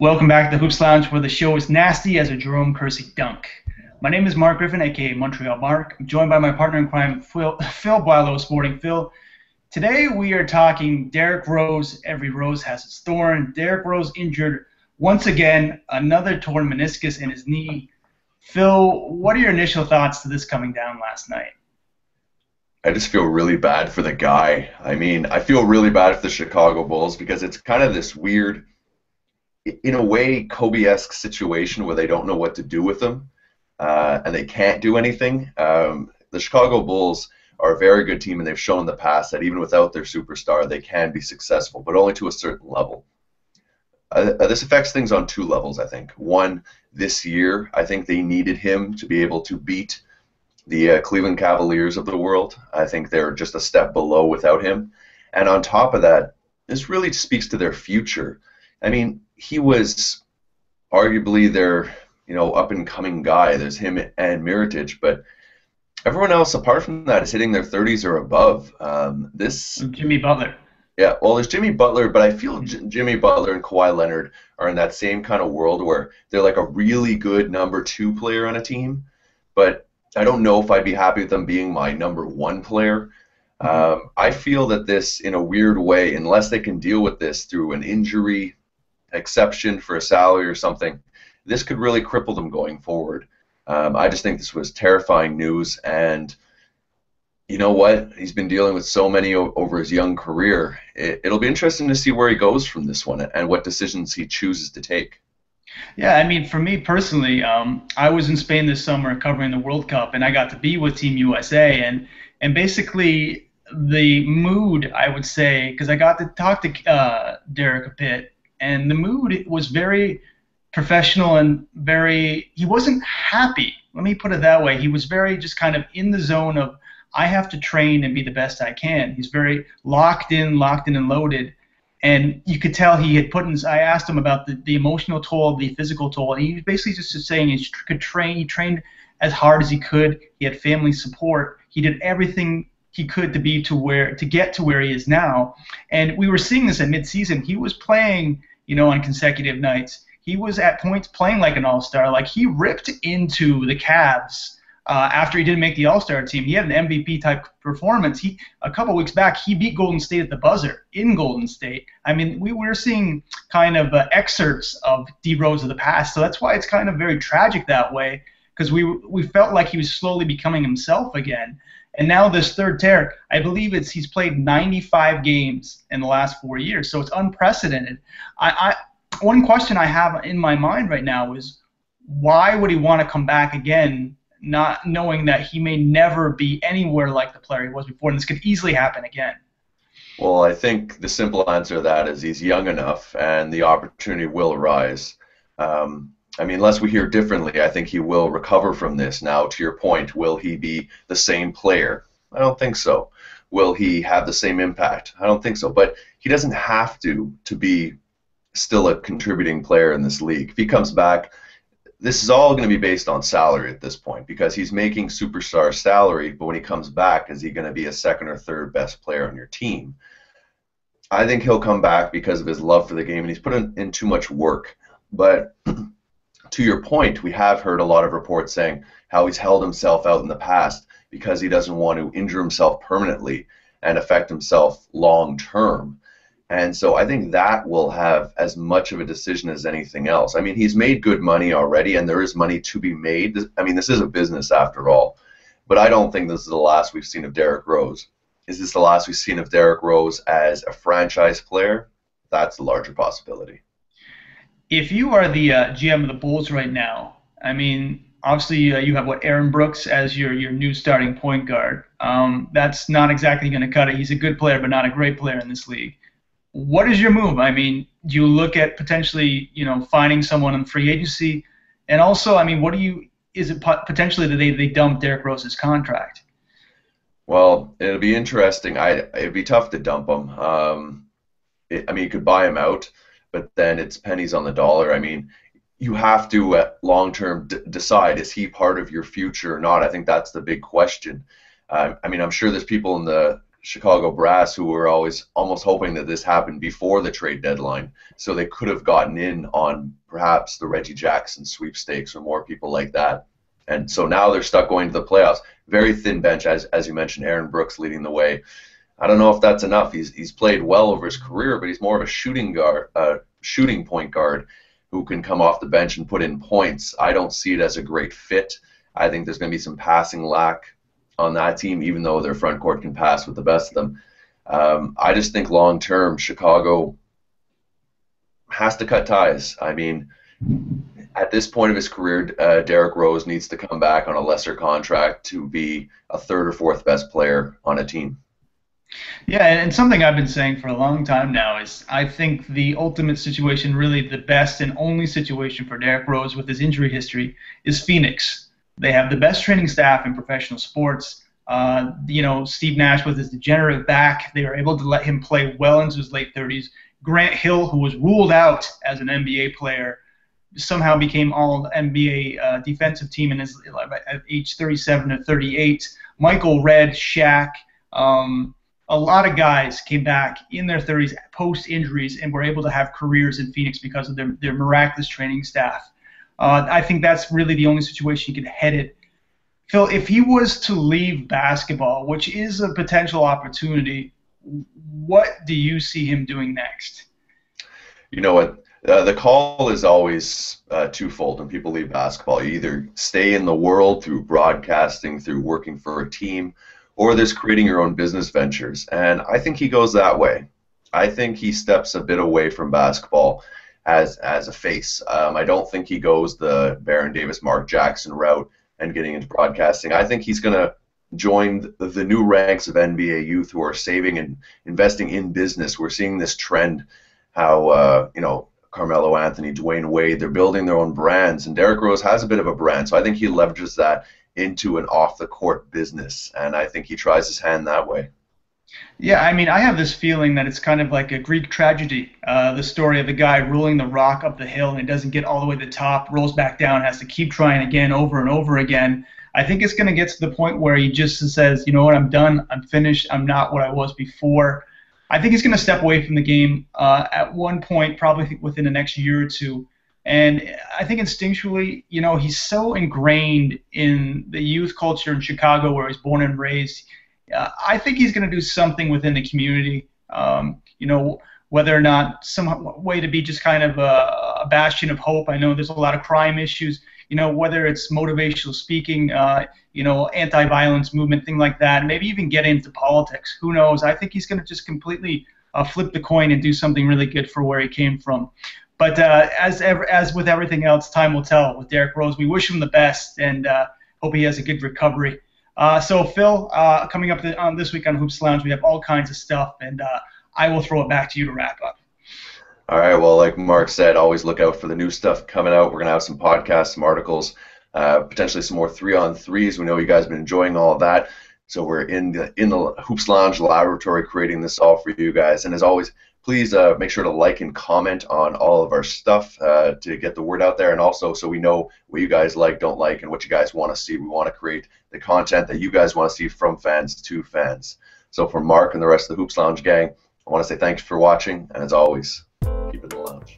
Welcome back to the Hoops Lounge, where the show is nasty as a Jerome Kersey dunk. My name is Marc Griffin, aka Montreal Marc. I'm joined by my partner in crime, Phil Boileau, Sporting Phil. Today we are talking Derrick Rose. Every rose has its thorn. Derrick Rose injured once again, another torn meniscus in his knee. Phil, what are your initial thoughts to this coming down last night? I just feel really bad for the guy. I feel really bad for the Chicago Bulls because it's kind of this weird, in a way, Kobe-esque situation where they don't know what to do with him, and they can't do anything. The Chicago Bulls are a very good team, and they've shown in the past that even without their superstar, they can be successful, but only to a certain level. This affects things on two levels, I think. One, this year, I think they needed him to be able to beat the Cleveland Cavaliers of the world. I think they're just a step below without him. And on top of that, this really speaks to their future. He was arguably their, up-and-coming guy. There's him and Mirotic, but everyone else, apart from that, is hitting their 30s or above. Jimmy Butler. Yeah, well, there's Jimmy Butler, but I feel Jimmy Butler and Kawhi Leonard are in that same kind of world where they're like a really good number two player on a team, but I don't know if I'd be happy with them being my number one player. I feel that this, in a weird way, unless they can deal with this through an injury exception for a salary or something, this could really cripple them going forward. I just think this was terrifying news, and you know what? He's been dealing with so many over his young career. It'll be interesting to see where he goes from this one and what decisions he chooses to take. Yeah, for me personally, I was in Spain this summer covering the World Cup, and I got to be with Team USA, and basically the mood, I would say, because I got to talk to Derrick a bit, and the mood was very professional and he wasn't happy. Let me put it that way. He was very just kind of in the zone of, I have to train and be the best I can. He's very locked in and loaded. And you could tell he had I asked him about the emotional toll, the physical toll, and he was basically just saying he trained as hard as he could. He had family support. He did everything he could to get to where he is now. And we were seeing this at midseason. He was playing, on consecutive nights. He was at points playing like an all-star. Like, he ripped into the Cavs after he didn't make the All-Star team. He had an MVP type performance. A couple weeks back, he beat Golden State at the buzzer in Golden State. We were seeing kind of excerpts of DRose of the past, so that's why it's kind of very tragic that way, because we felt like he was slowly becoming himself again. And now this third tear, I believe he's played 95 games in the last 4 years, so it's unprecedented. One question I have in my mind right now is, why would he want to come back again, not knowing that he may never be anywhere like the player he was before, and this could easily happen again? Well, I think the simple answer to that is he's young enough, and the opportunity will arise. Unless we hear differently, I think he will recover from this. Now, to your point, will he be the same player? I don't think so. Will he have the same impact? I don't think so. But he doesn't have to be still a contributing player in this league. If he comes back, this is all going to be based on salary at this point, because he's making superstar salary, but when he comes back, is he going to be a second or third best player on your team? I think he'll come back because of his love for the game, and he's put in too much work. But to your point, we have heard a lot of reports saying how he's held himself out in the past because he doesn't want to injure himself permanently and affect himself long term. And so I think that will have as much of a decision as anything else. He's made good money already, and there is money to be made. This is a business after all. But I don't think this is the last we've seen of Derrick Rose. Is this the last we've seen of Derrick Rose as a franchise player? That's the larger possibility. If you are the GM of the Bulls right now, obviously you have Aaron Brooks as your new starting point guard. That's not exactly going to cut it. He's a good player, but not a great player in this league. What is your move? Do you look at potentially, finding someone in free agency? And also, is it potentially that they dump Derrick Rose's contract? Well, it'll be interesting. It'd be tough to dump him. You could buy him out, but then it's pennies on the dollar. You have to, long-term, decide, is he part of your future or not? I think that's the big question. I'm sure there's people in the Chicago Brass, who were always almost hoping that this happened before the trade deadline, so they could have gotten in on perhaps the Reggie Jackson sweepstakes or more people like that. And so now they're stuck going to the playoffs. Very thin bench, as you mentioned, Aaron Brooks leading the way. I don't know if that's enough. He's played well over his career, but he's more of a shooting point guard who can come off the bench and put in points. I don't see it as a great fit. I think there's going to be some passing lack on that team, even though their front court can pass with the best of them. I just think long term, Chicago has to cut ties. I mean, at this point of his career, Derrick Rose needs to come back on a lesser contract to be a third or fourth best player on a team. Yeah, and something I've been saying for a long time now is I think the ultimate situation, really the best and only situation for Derrick Rose with his injury history, is Phoenix. They have the best training staff in professional sports. Steve Nash with his degenerate back, they were able to let him play well into his late 30s. Grant Hill, who was ruled out as an NBA player, somehow became all NBA defensive team at age 37 or 38. Michael Redd, Shaq, a lot of guys came back in their 30s post-injuries and were able to have careers in Phoenix because of their miraculous training staff. I think that's really the only situation you could head it. Phil, if he was to leave basketball, which is a potential opportunity, what do you see him doing next? You know what? The call is always twofold when people leave basketball. You either stay in the world through broadcasting, through working for a team, or there's creating your own business ventures. And I think he goes that way. I think he steps a bit away from basketball as a face. I don't think he goes the Baron Davis, Marc Jackson route and getting into broadcasting. I think he's going to join the new ranks of NBA youth who are saving and investing in business. We're seeing this trend how, Carmelo Anthony, Dwayne Wade, they're building their own brands. And Derrick Rose has a bit of a brand. So I think he leverages that into an off-the-court business. And I think he tries his hand that way. Yeah, I mean, I have this feeling that it's kind of like a Greek tragedy, the story of the guy rolling the rock up the hill and he doesn't get all the way to the top, rolls back down, has to keep trying again over and over again. I think it's going to get to the point where he just says, you know what, I'm done, I'm finished, I'm not what I was before. I think he's going to step away from the game at one point, probably within the next year or two. And I think instinctually, he's so ingrained in the youth culture in Chicago where he's born and raised. I think he's going to do something within the community, whether or not some way to be just kind of a bastion of hope. I know there's a lot of crime issues, whether it's motivational speaking, anti-violence movement, thing like that, maybe even get into politics. Who knows? I think he's going to just completely flip the coin and do something really good for where he came from. But as with everything else, time will tell with Derrick Rose. We wish him the best and hope he has a good recovery. So, Phil, coming up on this week on Hoops Lounge, we have all kinds of stuff, and I will throw it back to you to wrap up. All right. Well, like Marc said, always look out for the new stuff coming out. We're going to have some podcasts, some articles, potentially some more 3-on-3s. We know you guys have been enjoying all of that. So we're in the Hoops Lounge laboratory creating this all for you guys. And as always, please make sure to like and comment on all of our stuff to get the word out there, and also so we know what you guys like, don't like, and what you guys want to see. We want to create the content that you guys want to see from fans to fans. So for Marc and the rest of the Hoops Lounge gang, I want to say thanks for watching, and as always, keep it in the lounge.